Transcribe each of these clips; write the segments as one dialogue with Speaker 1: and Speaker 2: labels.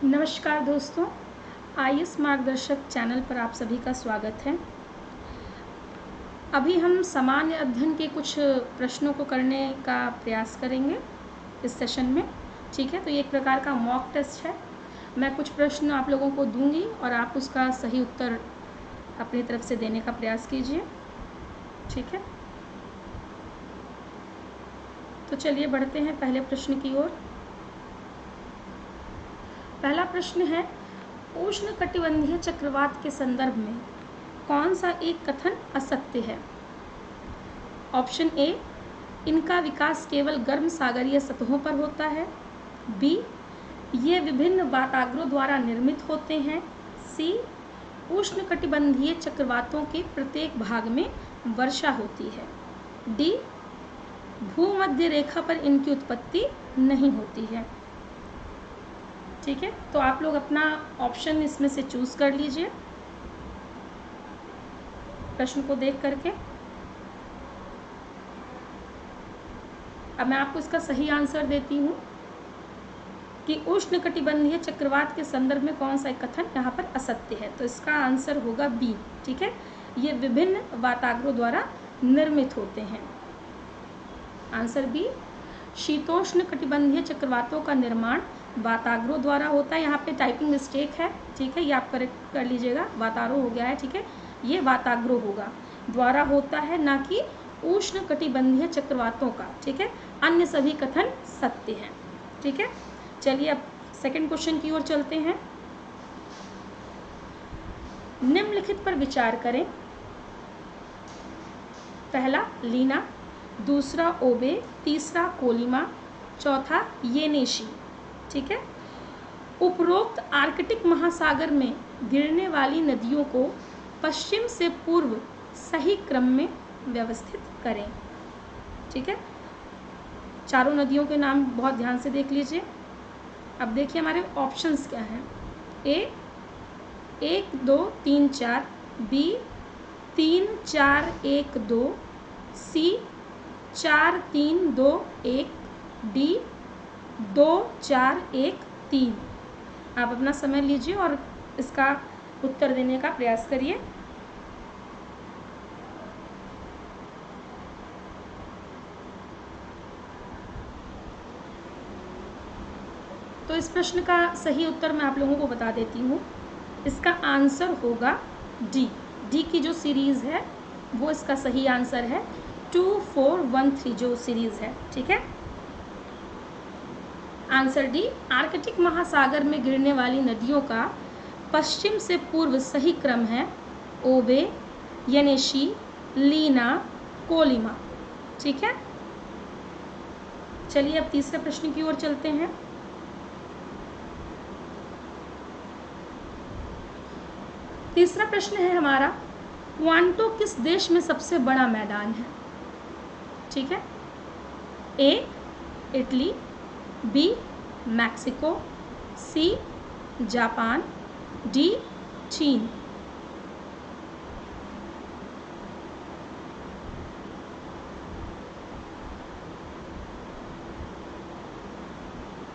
Speaker 1: नमस्कार दोस्तों, आईएएस मार्गदर्शक चैनल पर आप सभी का स्वागत है। अभी हम सामान्य अध्ययन के कुछ प्रश्नों को करने का प्रयास करेंगे इस सेशन में। ठीक है, तो ये एक प्रकार का मॉक टेस्ट है। मैं कुछ प्रश्न आप लोगों को दूंगी और आप उसका सही उत्तर अपनी तरफ से देने का प्रयास कीजिए। ठीक है, तो चलिए बढ़ते हैं पहले प्रश्न की ओर। पहला प्रश्न है, उष्णकटिबंधीय चक्रवात के संदर्भ में कौन सा एक कथन असत्य है? ऑप्शन ए, इनका विकास केवल गर्म सागरीय सतहों पर होता है। बी, ये विभिन्न वाताग्रों द्वारा निर्मित होते हैं। सी, उष्णकटिबंधीय चक्रवातों के प्रत्येक भाग में वर्षा होती है। डी, भूमध्य रेखा पर इनकी उत्पत्ति नहीं होती है। ठीक है, तो आप लोग अपना ऑप्शन इसमें से चूज कर लीजिए प्रश्न को देख करके। अब मैं आपको इसका सही आंसर देती हूँ कि उष्णकटिबंधीय चक्रवात के संदर्भ में कौन सा एक कथन यहाँ पर असत्य है। तो इसका आंसर होगा बी। ठीक है, ये विभिन्न वाताग्रों द्वारा निर्मित होते हैं। आंसर बी, शीतोष्ण कटिबंधीय चक्रवातों का निर्माण वाताग्रों द्वारा होता है। यहाँ पे टाइपिंग मिस्टेक है। ठीक है, ये आप करेक्ट कर लीजिएगा, वाताग्रों हो गया है। ठीक है, ये वाताग्रों होगा, द्वारा होता है, ना कि उष्ण कटिबंधीय चक्रवातों का। ठीक है, अन्य सभी कथन सत्य हैं। ठीक है, चलिए अब सेकंड क्वेश्चन की ओर चलते हैं। निम्नलिखित पर विचार करें। पहला लीना, दूसरा ओबे, तीसरा कोलिमा, चौथा येनेशी। ठीक है, उपरोक्त आर्कटिक महासागर में गिरने वाली नदियों को पश्चिम से पूर्व सही क्रम में व्यवस्थित करें। ठीक है, चारों नदियों के नाम बहुत ध्यान से देख लीजिए। अब देखिए हमारे ऑप्शंस क्या हैं। ए 1 2 3 4, बी 3 4 1 2, सी 4 3 2 1, डी 2 4 1 3। आप अपना समय लीजिए और इसका उत्तर देने का प्रयास करिए। तो इस प्रश्न का सही उत्तर मैं आप लोगों को बता देती हूँ। इसका आंसर होगा डी। डी की जो सीरीज़ है वो इसका सही आंसर है। 2 4 1 3 जो सीरीज़ है। ठीक है, आंसर डी, आर्कटिक महासागर में गिरने वाली नदियों का पश्चिम से पूर्व सही क्रम है ओबे, येनेशी, लीना, कोलिमा। ठीक है, चलिए अब तीसरे प्रश्न की ओर चलते हैं। तीसरा प्रश्न है हमारा, क्वांटो किस देश में सबसे बड़ा मैदान है? ठीक है, A Italy, B Mexico, C Japan, D चीन।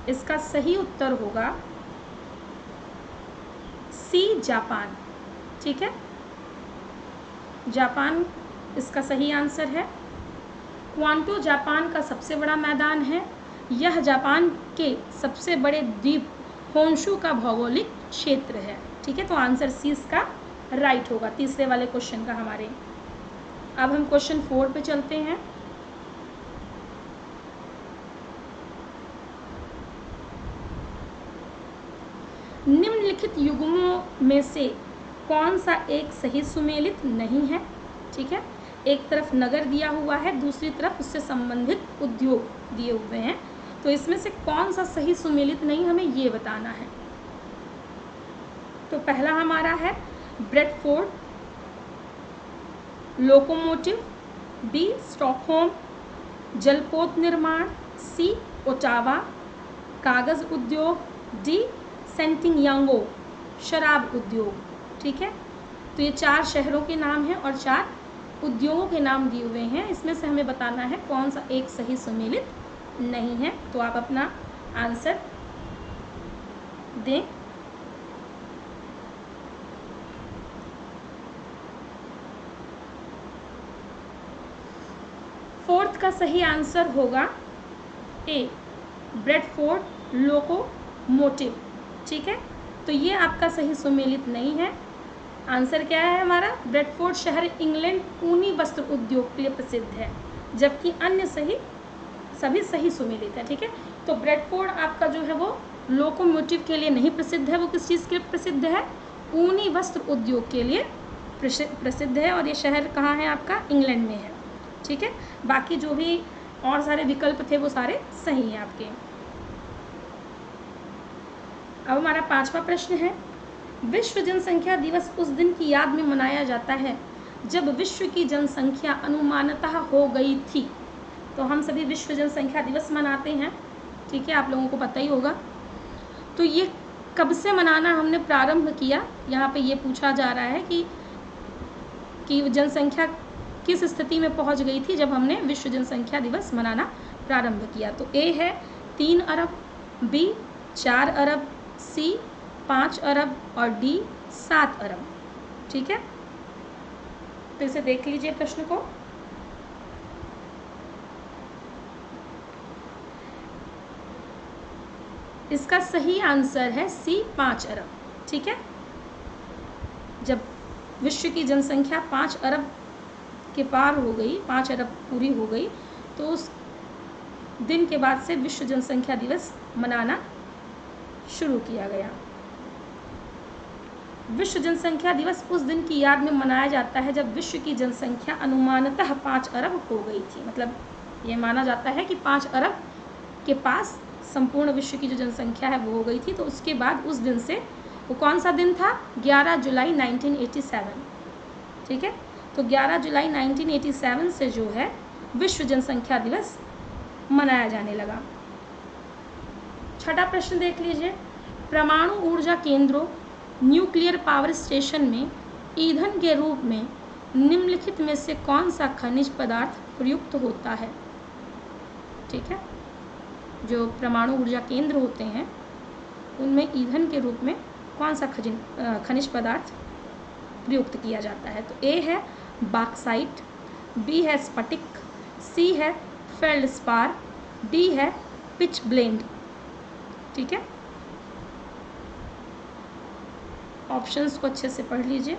Speaker 1: इसका सही उत्तर होगा सी जापान। ठीक है, जापान इसका सही आंसर है। क्वांटो जापान का सबसे बड़ा मैदान है। यह जापान के सबसे बड़े द्वीप होन्शु का भौगोलिक क्षेत्र है। ठीक है, तो आंसर सी इसका राइट होगा तीसरे वाले क्वेश्चन का हमारे। अब हम क्वेश्चन 4 पे चलते हैं। निम्नलिखित युग्मों में से कौन सा एक सही सुमेलित नहीं है? ठीक है, एक तरफ नगर दिया हुआ है, दूसरी तरफ उससे संबंधित उद्योग दिए हुए हैं। तो इसमें से कौन सा सही सुमेलित नहीं, हमें ये बताना है। तो पहला हमारा है ब्रेडफोर्ड, लोकोमोटिव, बी स्टॉकहोम, जलपोत निर्माण, सी ओटावा, कागज उद्योग, डी सेंटिंग-यांगो, शराब उद्योग। ठीक है, तो ये 4 शहरों के नाम हैं और 4 उद्योगों के नाम दिए हुए हैं। इसमें से हमें बताना है कौन सा एक सही सुमेलित नहीं है। तो आप अपना आंसर दें। फोर्थ का सही आंसर होगा ए, ब्रेडफोर्ड लोकोमोटिव। ठीक है, तो ये आपका सही सुमेलित नहीं है। आंसर क्या है हमारा? ब्रेडफोर्ड शहर इंग्लैंड ऊनी वस्त्र उद्योग के लिए प्रसिद्ध है, जबकि अन्य सभी सही सुमेलित है। ठीक है, तो ब्रेडफोर्ड आपका जो है वो लोकोमोटिव के लिए नहीं प्रसिद्ध है, वो किस चीज़ के लिए प्रसिद्ध है? ऊनी वस्त्र उद्योग के लिए प्रसिद्ध है, और ये शहर कहाँ है आपका? इंग्लैंड में है। ठीक है, बाकी जो भी और सारे विकल्प थे वो सारे सही हैं आपके। अब हमारा 5वां प्रश्न है, विश्व जनसंख्या दिवस उस दिन की याद में मनाया जाता है जब विश्व की जनसंख्या अनुमानतः हो गई थी। तो हम सभी विश्व जनसंख्या दिवस मनाते हैं, ठीक है, आप लोगों को पता ही होगा। तो ये कब से मनाना हमने प्रारंभ किया, यहाँ पे ये पूछा जा रहा है कि जनसंख्या किस स्थिति में पहुँच गई थी जब हमने विश्व जनसंख्या दिवस मनाना प्रारंभ किया। तो ए है 3 अरब, बी 4 अरब, सी 5 अरब और डी 7 अरब। ठीक है, तो इसे देख लीजिए प्रश्न को। इसका सही आंसर है सी 5 अरब। ठीक है, जब विश्व की जनसंख्या 5 अरब के पार हो गई, 5 अरब पूरी हो गई, तो उस दिन के बाद से विश्व जनसंख्या दिवस मनाना शुरू किया गया। विश्व जनसंख्या दिवस उस दिन की याद में मनाया जाता है जब विश्व की जनसंख्या अनुमानतः 5 अरब हो गई थी। मतलब ये माना जाता है कि 5 अरब के पास संपूर्ण विश्व की जो जनसंख्या है वो हो गई थी। तो उसके बाद उस दिन से, वो कौन सा दिन था? 11 जुलाई 1987। ठीक है, तो 11 जुलाई 1987 से जो है विश्व जनसंख्या दिवस मनाया जाने लगा। 6वां प्रश्न देख लीजिए, परमाणु ऊर्जा केंद्रों न्यूक्लियर पावर स्टेशन में ईंधन के रूप में निम्नलिखित में से कौन सा खनिज पदार्थ प्रयुक्त होता है? ठीक है, जो परमाणु ऊर्जा केंद्र होते हैं उनमें ईंधन के रूप में कौन सा खनिज पदार्थ प्रयुक्त किया जाता है? तो ए है बॉक्साइट, बी है स्फटिक, सी है फेल्डस्पार, डी है पिच ब्लेंड। ठीक है, ऑप्शंस को अच्छे से पढ़ लीजिए।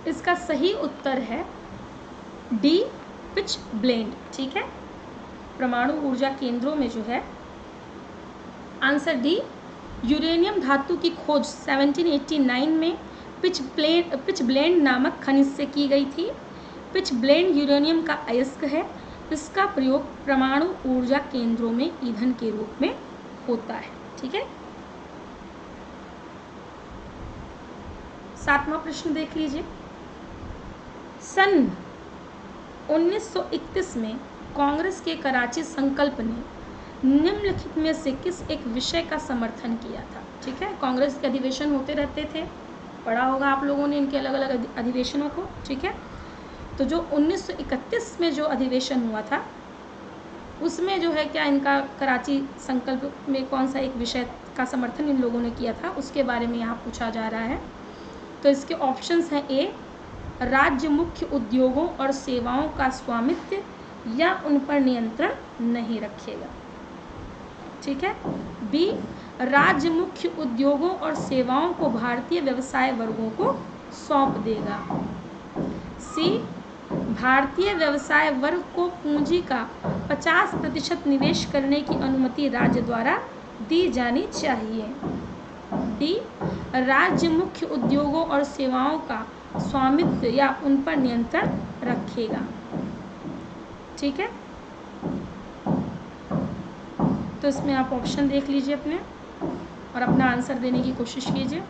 Speaker 1: इसका सही उत्तर है डी, पिच ब्लेंड। ठीक है, परमाणु ऊर्जा केंद्रों में जो है आंसर डी, यूरेनियम धातु की खोज 1789 में पिच ब्लेंड नामक खनिज से की गई थी। पिच ब्लेंड यूरेनियम का अयस्क है, इसका प्रयोग परमाणु ऊर्जा केंद्रों में ईंधन के रूप में होता है। ठीक है, 7वां प्रश्न देख लीजिए, सन 1931 में कांग्रेस के कराची संकल्प ने निम्नलिखित में से किस एक विषय का समर्थन किया था? ठीक है, कांग्रेस के अधिवेशन होते रहते थे, पढ़ा होगा आप लोगों ने इनके अलग अलग अधिवेशनों को। ठीक है, तो जो 1931 में जो अधिवेशन हुआ था उसमें जो है क्या इनका कराची संकल्प में कौन सा एक विषय का समर्थन इन लोगों ने किया था, उसके बारे में यहाँ पूछा जा रहा है। तो इसके ऑप्शंस हैं ए, राज्य मुख्य उद्योगों और सेवाओं का स्वामित्व या उन पर नियंत्रण नहीं रखेगा। ठीक है, बी, राज्य मुख्य उद्योगों और सेवाओं को भारतीय व्यवसाय वर्गों को सौंप देगा। सी, भारतीय व्यवसाय वर्ग को पूंजी का 50% निवेश करने की अनुमति राज्य द्वारा दी जानी चाहिए। डी, राज्य मुख्य उद्योगों और सेवाओं का स्वामित्व या उन पर नियंत्रण रखेगा। ठीक है, तो इसमें आप ऑप्शन देख लीजिए अपने और अपना आंसर देने की कोशिश कीजिए।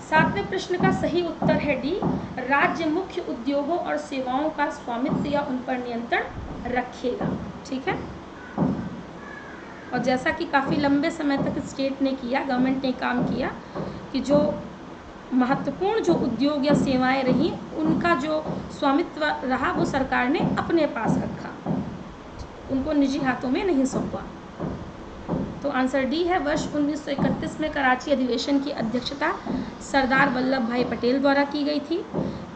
Speaker 1: सातवें प्रश्न का सही उत्तर है डी, राज्य मुख्य उद्योगों और सेवाओं का स्वामित्व या उन पर नियंत्रण रखेगा। ठीक है, और जैसा कि काफ़ी लंबे समय तक स्टेट ने किया, गवर्नमेंट ने काम किया कि जो महत्वपूर्ण जो उद्योग या सेवाएं रहीं उनका जो स्वामित्व रहा वो सरकार ने अपने पास रखा, उनको निजी हाथों में नहीं सौंपा। तो आंसर डी है। वर्ष 1931 में कराची अधिवेशन की अध्यक्षता सरदार वल्लभ भाई पटेल द्वारा की गई थी।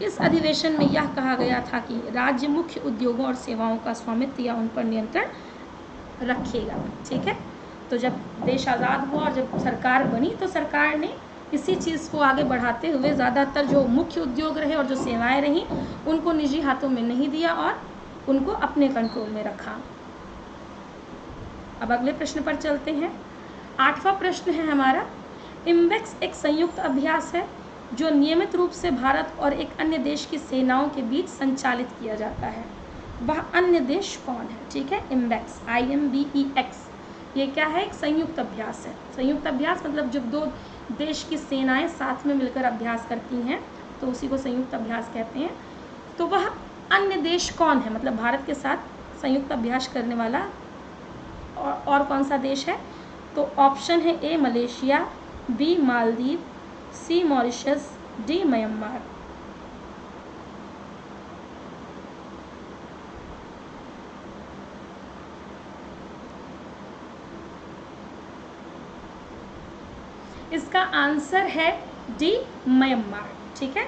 Speaker 1: इस अधिवेशन में यह कहा गया था कि राज्य मुख्य उद्योगों और सेवाओं का स्वामित्व या उन पर नियंत्रण रखेगा। ठीक है, तो जब देश आज़ाद हुआ और जब सरकार बनी तो सरकार ने इसी चीज़ को आगे बढ़ाते हुए ज़्यादातर जो मुख्य उद्योग रहे और जो सेवाएं रहीं उनको निजी हाथों में नहीं दिया और उनको अपने कंट्रोल में रखा। अब अगले प्रश्न पर चलते हैं। 8वां प्रश्न है हमारा, इम्बेक्स एक संयुक्त अभ्यास है जो नियमित रूप से भारत और एक अन्य देश की सेनाओं के बीच संचालित किया जाता है। वह अन्य देश कौन है? ठीक है, इम्बेक्स IMBEX ये क्या है? एक संयुक्त अभ्यास है। संयुक्त अभ्यास मतलब जब दो देश की सेनाएं साथ में मिलकर अभ्यास करती हैं तो उसी को संयुक्त अभ्यास कहते हैं। तो वह अन्य देश कौन है? मतलब भारत के साथ संयुक्त अभ्यास करने वाला और कौन सा देश है? तो ऑप्शन है A Malaysia, B Maldives, C Mauritius, D Myanmar. इसका आंसर है डी म्यांमार। ठीक है,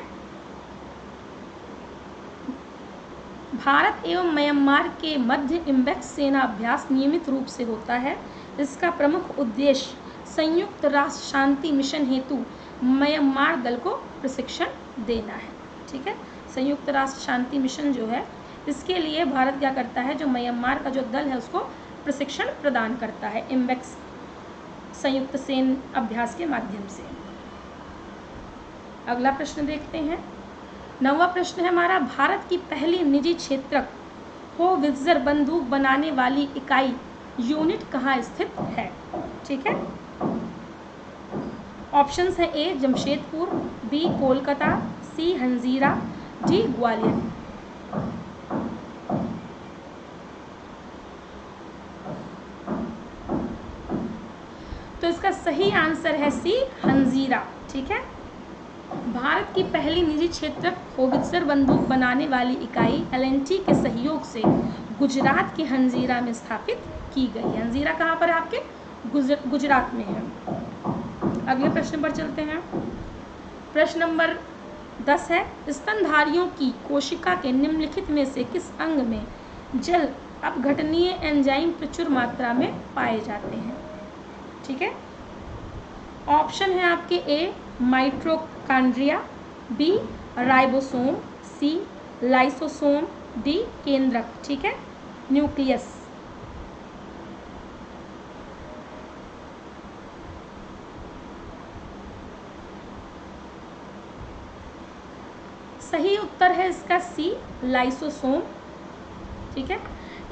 Speaker 1: भारत एवं म्यांमार के मध्य इम्बेक्स सेना अभ्यास नियमित रूप से होता है। इसका प्रमुख उद्देश्य संयुक्त राष्ट्र शांति मिशन हेतु म्यांमार दल को प्रशिक्षण देना है। ठीक है, संयुक्त राष्ट्र शांति मिशन जो है इसके लिए भारत क्या करता है, जो म्यांमार का जो दल है उसको प्रशिक्षण प्रदान करता है इम्बेक्स संयुक्त सैन्य अभ्यास के माध्यम से। अगला प्रश्न देखते हैं। 9वां प्रश्न है हमारा, भारत की पहली निजी क्षेत्रक होवित्जर बंदूक बनाने वाली इकाई यूनिट कहाँ स्थित है? ठीक है, ऑप्शंस है ए जमशेदपुर, बी कोलकाता, सी हंजीरा, डी ग्वालियर। तो इसका सही आंसर है सी हंजीरा। ठीक है, भारत की पहली निजी क्षेत्रक होवित्जर बंदूक बनाने वाली इकाई L&T के सहयोग से गुजरात के हंजीरा में स्थापित की गई है। हंजीरा कहाँ पर है? आपके गुजरात में है। अगले प्रश्न पर चलते हैं। प्रश्न नंबर 10 है, स्तनधारियों की कोशिका के निम्नलिखित में से किस अंग में जल अपघटनीय एंजाइम प्रचुर मात्रा में पाए जाते हैं? ठीक है, ऑप्शन है आपके ए माइटोकॉन्ड्रिया, बी राइबोसोम, सी लाइसोसोम, डी केंद्रक। ठीक है, न्यूक्लियस। सही उत्तर है इसका सी लाइसोसोम। ठीक है,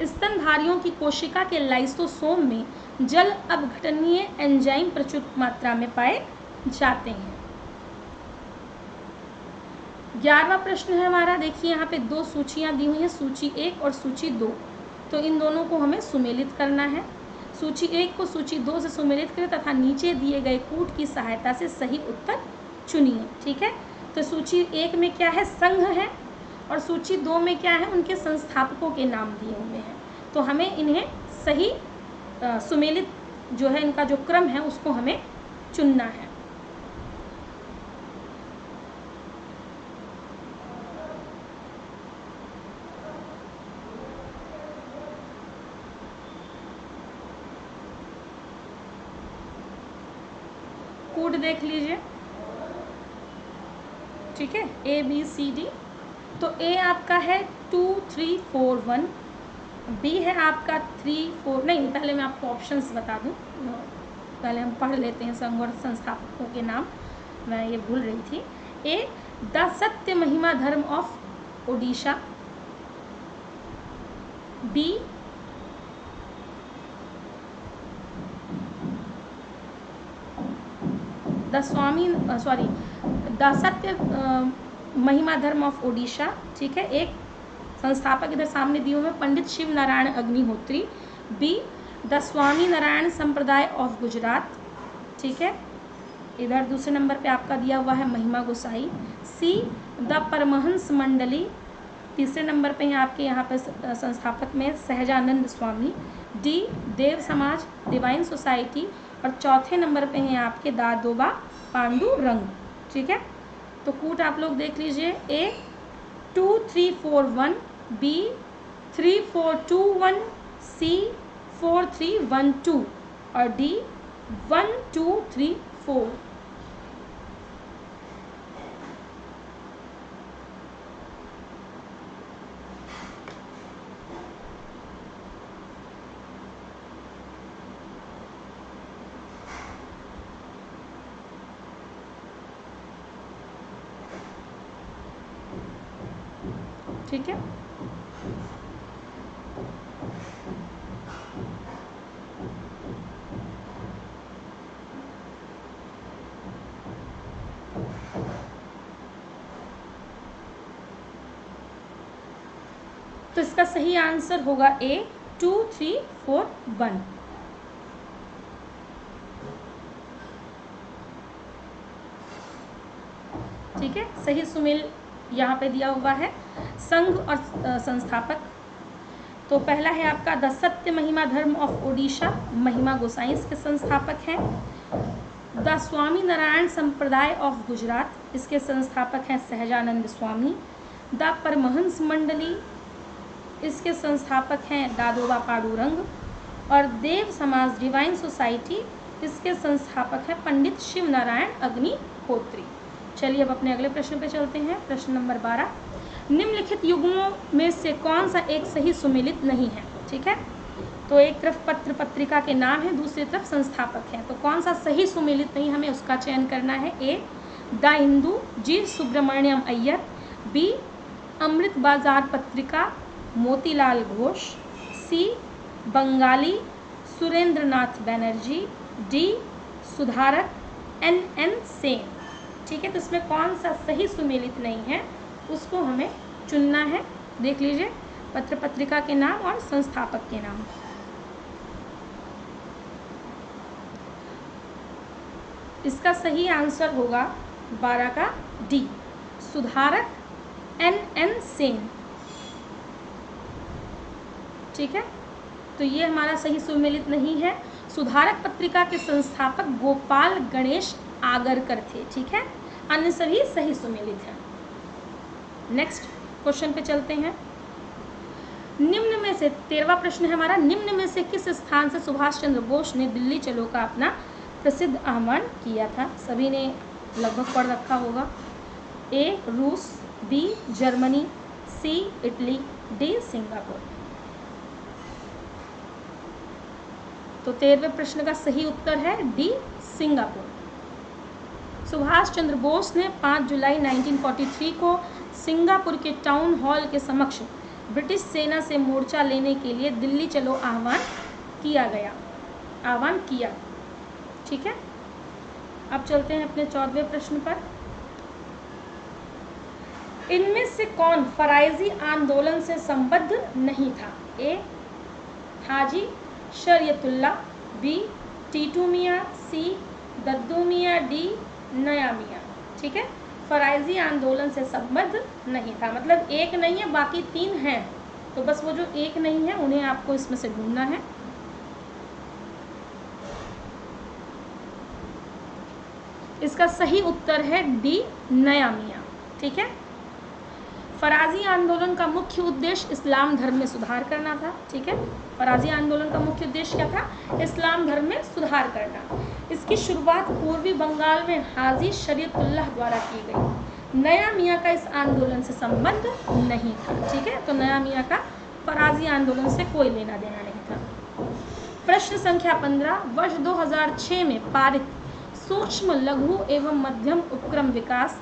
Speaker 1: स्तनधारियों की कोशिका के लाइसोसोम में जल अपघटनीय एंजाइम प्रचुर मात्रा में पाए जाते हैं। 11वां प्रश्न है हमारा, देखिए यहाँ पे दो सूचियाँ दी हुई हैं, सूची 1 और सूची 2। तो इन दोनों को हमें सुमेलित करना है। सूची 1 को सूची 2 से सुमेलित करें तथा नीचे दिए गए कूट की सहायता से सही उत्तर चुनिए। ठीक है, तो सूची 1 में क्या है? संघ है, और सूची 2 में क्या है? उनके संस्थापकों के नाम दिए हुए हैं। तो हमें इन्हें सही सुमेलित जो है इनका जो क्रम है उसको हमें चुनना है। कूट देख लीजिए। ठीक है, ABCD। तो A आपका है 2 3 4 1, B है आपका 3 4, नहीं पहले मैं आपको ऑप्शंस बता दूं, पहले हम पढ़ लेते हैं संघ और संस्थापकों के नाम, मैं ये भूल रही थी। A द सत्य महिमा धर्म ऑफ ओडिशा, B द सत्य महिमा धर्म ऑफ ओडिशा। ठीक है, एक संस्थापक इधर सामने दिए हुए पंडित शिव नारायण इधर दूसरे नंबर पे आपका दिया हुआ है महिमा गोसाई। सी द परमहंस मंडली, तीसरे नंबर पे आपके यहाँ पे संस्थापक में सहजानंद स्वामी। डी देव समाज डिवाइन सोसाइटी, और चौथे नंबर पे हैं आपके दादोबा पांडुरंग। ठीक है, तो कूट आप लोग देख लीजिए। ए 2341, बी 3421, सी 4312 और डी 1234। ठीक है, तो इसका सही आंसर होगा ए 2341। ठीक है, सही सुमेल यहाँ पे दिया हुआ है। संघ और संस्थापक, तो पहला है आपका द सत्य महिमा धर्म ऑफ ओडिशा, महिमा गोसाई इसके संस्थापक हैं। द स्वामी नारायण संप्रदाय ऑफ गुजरात, इसके संस्थापक हैं सहजानंद स्वामी। द परमहंस मंडली, इसके संस्थापक हैं दादोबा पांडुरंग। और देव समाज डिवाइन सोसाइटी, इसके संस्थापक हैं पंडित शिव नारायण अग्निहोत्री। चलिए अब अपने अगले प्रश्न पे चलते हैं। प्रश्न नंबर 12, निम्नलिखित युग्मों में से कौन सा एक सही सुमेलित नहीं है? ठीक है, तो एक तरफ पत्र पत्रिका के नाम है, दूसरी तरफ संस्थापक हैं, तो कौन सा सही सुमेलित नहीं, हमें उसका चयन करना है। A the Hindu G Subramania Iyer, B Amrita Bazar Patrika Motilal Ghosh, C Bengalee Surendranath Banerjee, D Sudharak NN Sen. ठीक है, तो इसमें कौन सा सही सुमेलित नहीं है उसको हमें चुनना है। देख लीजिए, पत्र पत्रिका के नाम और संस्थापक के नाम। इसका सही आंसर होगा 12 का डी सुधारक NN सेन। ठीक है, तो ये हमारा सही सुमेलित नहीं है। सुधारक पत्रिका के संस्थापक गोपाल गणेश आगरकर थे। ठीक है, अन्य सभी सही सुमेलित हैं। नेक्स्ट क्वेश्चन पे चलते हैं। निम्न में से 13वां प्रश्न है हमारा, निम्न में से किस स्थान से सुभाष चंद्र बोस ने दिल्ली चलो का अपना प्रसिद्ध आह्वान किया था? सभी ने लगभग पढ़ रखा होगा। ए रूस, बी जर्मनी, सी इटली, डी सिंगापुर। तो 13वें प्रश्न का सही उत्तर है डी सिंगापुर। सुभाष चंद्र बोस ने 5 जुलाई 1943 को सिंगापुर के टाउन हॉल के समक्ष ब्रिटिश सेना से मोर्चा लेने के लिए दिल्ली चलो आह्वान किया। ठीक है, अब चलते हैं अपने 14वें प्रश्न पर। इनमें से कौन फराइजी आंदोलन से संबद्ध नहीं था? ए हाजी शरीयतुल्ला, बी टीटू मियाँ, सी दद्दू मियाँ, डी नया मियाँ। ठीक है, फराइजी आंदोलन से संबद्ध नहीं था, मतलब एक नहीं है, बाकी 3 हैं, तो बस वो जो एक नहीं है उन्हें आपको इसमें से ढूंढना है। इसका सही उत्तर है डी नया मियाँ। ठीक है, फराजी आंदोलन का मुख्य उद्देश्य इस्लाम धर्म में सुधार करना था। ठीक है, फराजी आंदोलन का मुख्य उद्देश्य क्या था? इस्लाम धर्म में सुधार करना। इसकी शुरुआत पूर्वी बंगाल में हाजी शरीयतुल्लाह द्वारा की गई। नया मियाँ का इस आंदोलन से संबंध नहीं था। ठीक है, तो नया मियाँ का फराजी आंदोलन से कोई लेना देना नहीं था। प्रश्न संख्या 15, वर्ष 2006 में पारित सूक्ष्म लघु एवं मध्यम उपक्रम विकास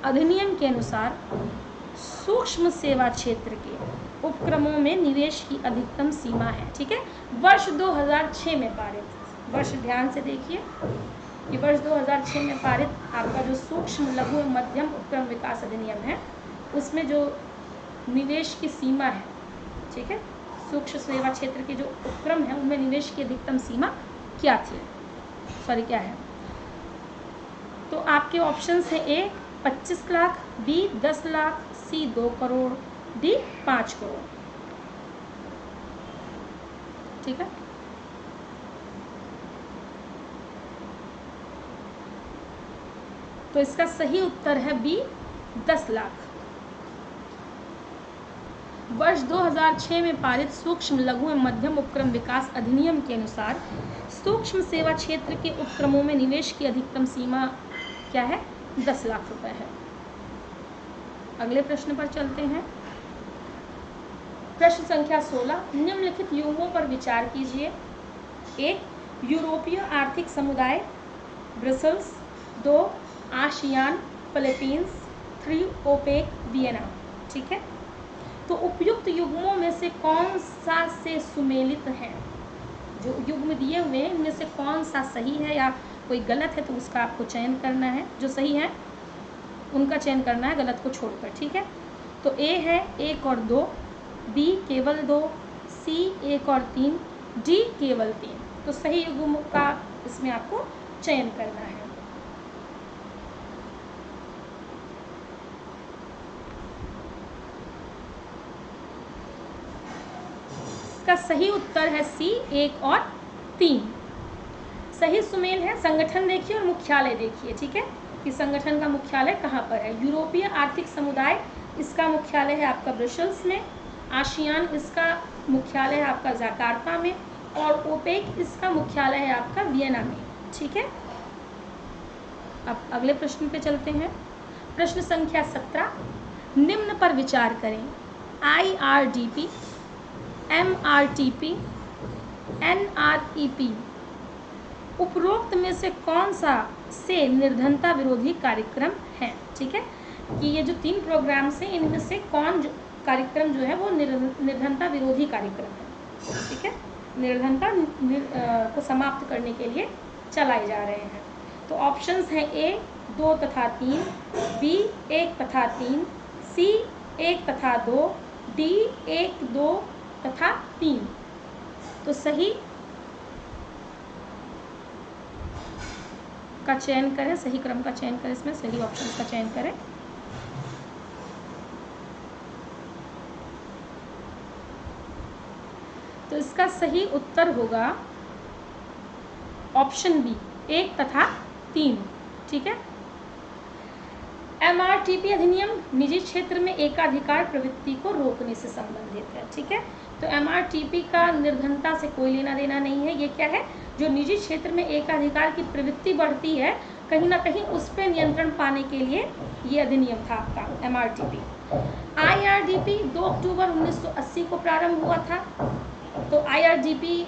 Speaker 1: अधिनियम के अनुसार सूक्ष्म सेवा क्षेत्र के उपक्रमों में निवेश की अधिकतम सीमा है। ठीक है, वर्ष 2006 में पारित, वर्ष ध्यान से देखिए कि वर्ष 2006 में पारित आपका जो सूक्ष्म लघु एवं मध्यम उपक्रम विकास अधिनियम है उसमें जो निवेश की सीमा है, ठीक है, सूक्ष्म सेवा क्षेत्र के जो उपक्रम है उनमें निवेश की अधिकतम सीमा क्या थी, क्या है? तो आपके ऑप्शंस हैं ए 25 लाख, बी 10 लाख, सी 2 करोड़, डी 5 करोड़। ठीक है, तो इसका सही उत्तर है बी 10 लाख। वर्ष 2006 में पारित सूक्ष्म लघु एवं मध्यम उपक्रम विकास अधिनियम के अनुसार सूक्ष्म सेवा क्षेत्र के उपक्रमों में निवेश की अधिकतम सीमा क्या है? 10 लाख रुपए है। अगले प्रश्न पर चलते हैं। प्रश्न संख्या 16, निम्नलिखित युगों पर विचार कीजिए। 1 यूरोपीय आर्थिक समुदाय Brussels, 2 ASEAN Philippines, 3 OPEC Vienna. ठीक है, तो उपयुक्त युग्मों में से कौन सा से सुमेलित है? जो युग्म दिए हुए हैं इनमें से कौन सा सही है या कोई गलत है, तो उसका आपको चयन करना है। जो सही है उनका चयन करना है, गलत को छोड़कर। ठीक है, तो ए है 1 और 2, बी केवल 2, सी 1 और 3, डी केवल 3। तो सही युग्म का इसमें आपको चयन करना है। इसका सही उत्तर है सी 1 और 3। सही सुमेल है। संगठन देखिए और मुख्यालय देखिए। ठीक है, कि संगठन का मुख्यालय कहाँ पर है। यूरोपीय आर्थिक समुदाय, इसका मुख्यालय है आपका ब्रसेल्स में। आसियान, इसका मुख्यालय है आपका जकार्ता में। और ओपेक, इसका मुख्यालय है आपका वियना में। ठीक है, अब अगले प्रश्न पे चलते हैं। प्रश्न संख्या 17, निम्न पर विचार करें। IRDP, MRTP, NREP उपरोक्त में से कौन सा से निर्धनता विरोधी कार्यक्रम है? ठीक है, कि ये जो 3 प्रोग्राम्स हैं इनमें से कौन कार्यक्रम जो है वो निर्धनता विरोधी कार्यक्रम है। ठीक है, निर्धनता को समाप्त करने के लिए चलाए जा रहे हैं। तो ऑप्शंस हैं ए 2 तथा 3, बी 1 तथा 3, सी 1 तथा 2, डी 1, 2 तथा 3। तो सही का चयन करें, सही क्रम का चयन करें, इसमें सही ऑप्शन का चयन करें। तो इसका सही उत्तर होगा ऑप्शन बी 1 तथा 3। ठीक है, MRTP अधिनियम निजी क्षेत्र में एकाधिकार प्रवृत्ति को रोकने से संबंधित है। ठीक है, तो MRTP का निर्धनता से कोई लेना देना नहीं है। ये क्या है, जो निजी क्षेत्र में एकाधिकार की प्रवृत्ति बढ़ती है, कहीं ना कहीं उस पर नियंत्रण पाने के लिए ये अधिनियम था आपका MRTP। IRDP 2 अक्टूबर 1980 को प्रारंभ हुआ था। तो IRDP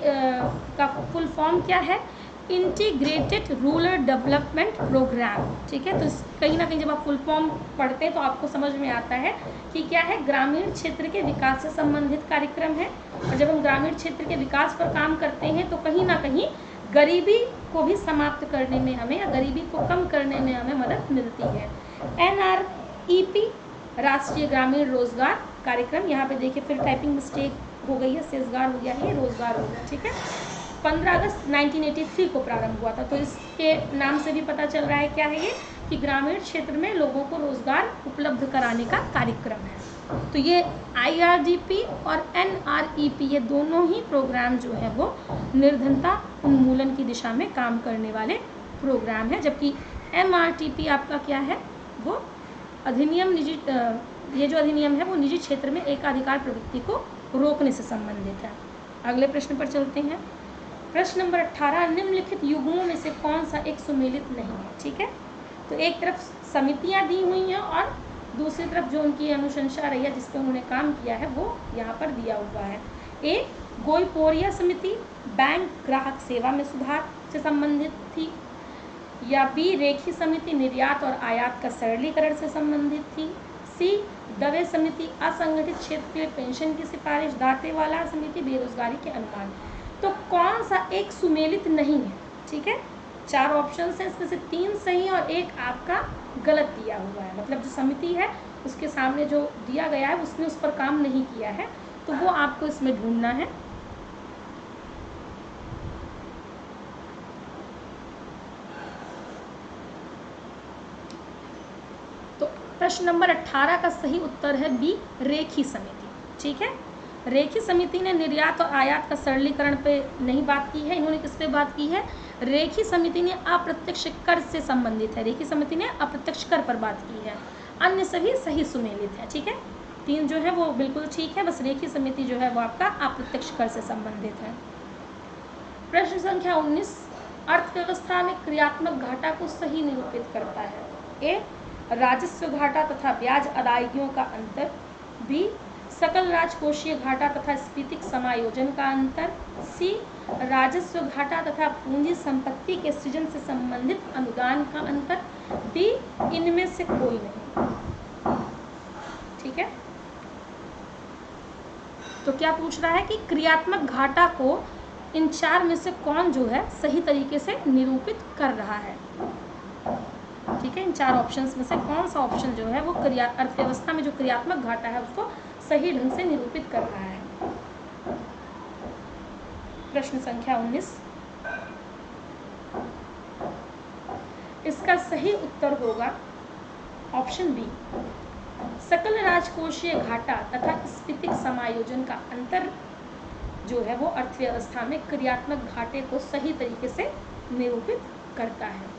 Speaker 1: का फुल फॉर्म क्या है? Integrated rural development programme. ठीक है, तो कहीं ना कहीं जब आप फुल फॉर्म पढ़ते हैं तो आपको समझ में आता है कि क्या है, ग्रामीण क्षेत्र के विकास से संबंधित कार्यक्रम है। और जब हम ग्रामीण क्षेत्र के विकास पर काम करते हैं तो कहीं ना कहीं गरीबी को भी समाप्त करने में हमें, या गरीबी को कम करने में हमें मदद मिलती है। NREP राष्ट्रीय ग्रामीण रोजगार कार्यक्रम, यहाँ पे देखिए फिर टाइपिंग मिस्टेक हो गई है, सेजगार हो गया है, ये रोजगार हो गया। ठीक है, 15 अगस्त 1983 को प्रारंभ हुआ था। तो इसके नाम से भी पता चल रहा है क्या है ये, कि ग्रामीण क्षेत्र में लोगों को रोजगार उपलब्ध कराने का कार्यक्रम है। तो ये IRDP और NREP ये दोनों ही प्रोग्राम जो है वो निर्धनता उन्मूलन की दिशा में काम करने वाले प्रोग्राम है। जबकि MRTP आपका क्या है, वो अधिनियम निजी, ये जो अधिनियम है वो निजी क्षेत्र में एकाधिकार प्रवृत्ति को रोकने से संबंधित है। अगले प्रश्न पर चलते हैं। प्रश्न नंबर 18, निम्नलिखित युग्मों में से कौन सा एक सुमेलित नहीं है? ठीक है, तो एक तरफ समितियां दी हुई हैं और दूसरी तरफ जो उनकी अनुशंसा रही है, जिस पे उन्होंने काम किया है, वो यहाँ पर दिया हुआ है। ए गोईपोरिया समिति बैंक ग्राहक सेवा में सुधार से संबंधित थी, या बी रेखी समिति निर्यात और आयात का सरलीकरण से संबंधित थी, सी दवे समिति असंगठित क्षेत्र के लिए पेंशन की सिफारिश, दातेवाला समिति बेरोजगारी के अनुमान। तो कौन सा एक सुमेलित नहीं है? ठीक है, 4 ऑप्शन हैं, इसमें से 3 सही और 1 आपका गलत दिया हुआ है। मतलब जो समिति है उसके सामने जो दिया गया है उसने उस पर काम नहीं किया है, तो वो आपको इसमें ढूंढना है। प्रश्न नंबर 18 का सही उत्तर है बी, रेखी समिति। ठीक है, रेखी समिति ने निर्यात और आयात का सरलीकरण पे नहीं बात की है, इन्होंने किस पे बात की है? रेखी समिति ने अप्रत्यक्ष कर से संबंधित है, रेखी समिति ने अप्रत्यक्ष कर पर बात की है। अन्य सभी सही सुमेलित है। ठीक है, 3 जो है वो बिल्कुल ठीक है, बस रेखी समिति जो है वो आपका अप्रत्यक्ष कर से संबंधित है। प्रश्न संख्या 19, अर्थव्यवस्था में क्रियात्मक घाटा को सही निरूपित करता है। ए, राजस्व घाटा तथा ब्याज अदायगियों का अंतर। बी, सकल राजकोषीय घाटा तथा स्फीतिक समायोजन का अंतर। सी, राजस्व घाटा तथा पूंजी संपत्ति के सृजन से संबंधित अनुदान का अंतर। डी, इनमें से कोई नहीं। ठीक है, तो क्या पूछ रहा है कि क्रियात्मक घाटा को इन 4 में से कौन जो है सही तरीके से निरूपित कर रहा है। ठीक है, इन 4 ऑप्शंस में से कौन सा ऑप्शन जो है वो अर्थव्यवस्था में जो क्रियात्मक घाटा है उसको सही ढंग से निरूपित कर रहा है। प्रश्न संख्या 19, इसका सही उत्तर होगा ऑप्शन बी, सकल राजकोषीय घाटा तथा स्फीतिक समायोजन का अंतर जो है वो अर्थव्यवस्था में क्रियात्मक घाटे को सही तरीके से निरूपित करता है।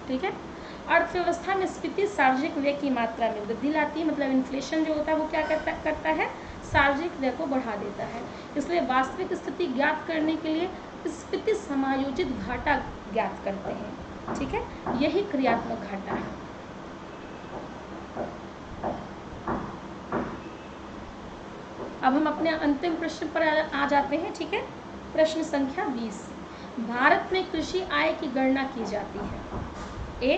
Speaker 1: ठीक है, अर्थव्यवस्था में स्फीति सार्वजनिक व्यय की मात्रा में वृद्धि लाती है, मतलब इन्फ्लेशन जो होता है वो क्या करता है, सार्वजनिक व्यय को बढ़ा देता है। इसलिए वास्तविक स्थिति ज्ञात करने के लिए स्फीति समायोजित घाटा ज्ञात करते हैं। ठीक है, यही क्रियात्मक घाटा है। अब हम अपने अंतिम प्रश्न पर आ जाते हैं। ठीक है, प्रश्न संख्या 20, भारत में कृषि आय की गणना की जाती है। ए,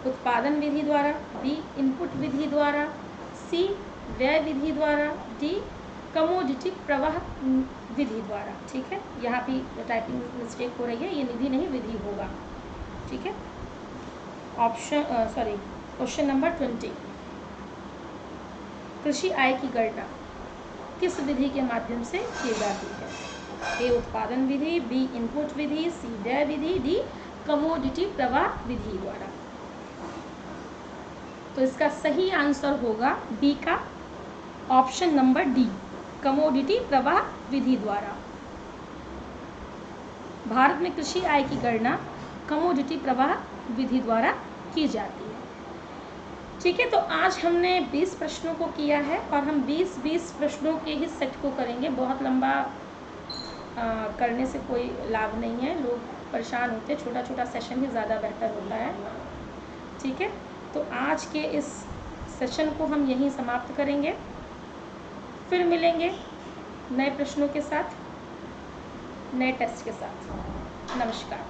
Speaker 1: उत्पादन विधि द्वारा। बी, इनपुट विधि द्वारा। सी, व्यय विधि द्वारा। डी, कमोडिटी प्रवाह विधि द्वारा। ठीक है, यहाँ भी टाइपिंग मिस्टेक हो रही है, ये निधि नहीं विधि होगा। ठीक है, क्वेश्चन नंबर 20, कृषि आय की गणना किस विधि के माध्यम से की जाती है? ए, उत्पादन विधि। बी, इनपुट विधि। सी, व्यय विधि। डी, कमोडिटी प्रवाह विधि द्वारा। तो इसका सही आंसर होगा बी का ऑप्शन नंबर डी, कमोडिटी प्रवाह विधि द्वारा। भारत में कृषि आय की गणना कमोडिटी प्रवाह विधि द्वारा की जाती है। ठीक है, तो आज हमने 20 प्रश्नों को किया है और हम 20-20 प्रश्नों के ही सेट को करेंगे। बहुत लंबा करने से कोई लाभ नहीं है, लोग परेशान होते हैं, छोटा छोटा सेशन ही ज़्यादा बेहतर होता है। ठीक है, तो आज के इस सेशन को हम यहीं समाप्त करेंगे, फिर मिलेंगे नए प्रश्नों के साथ, नए टेस्ट के साथ। नमस्कार।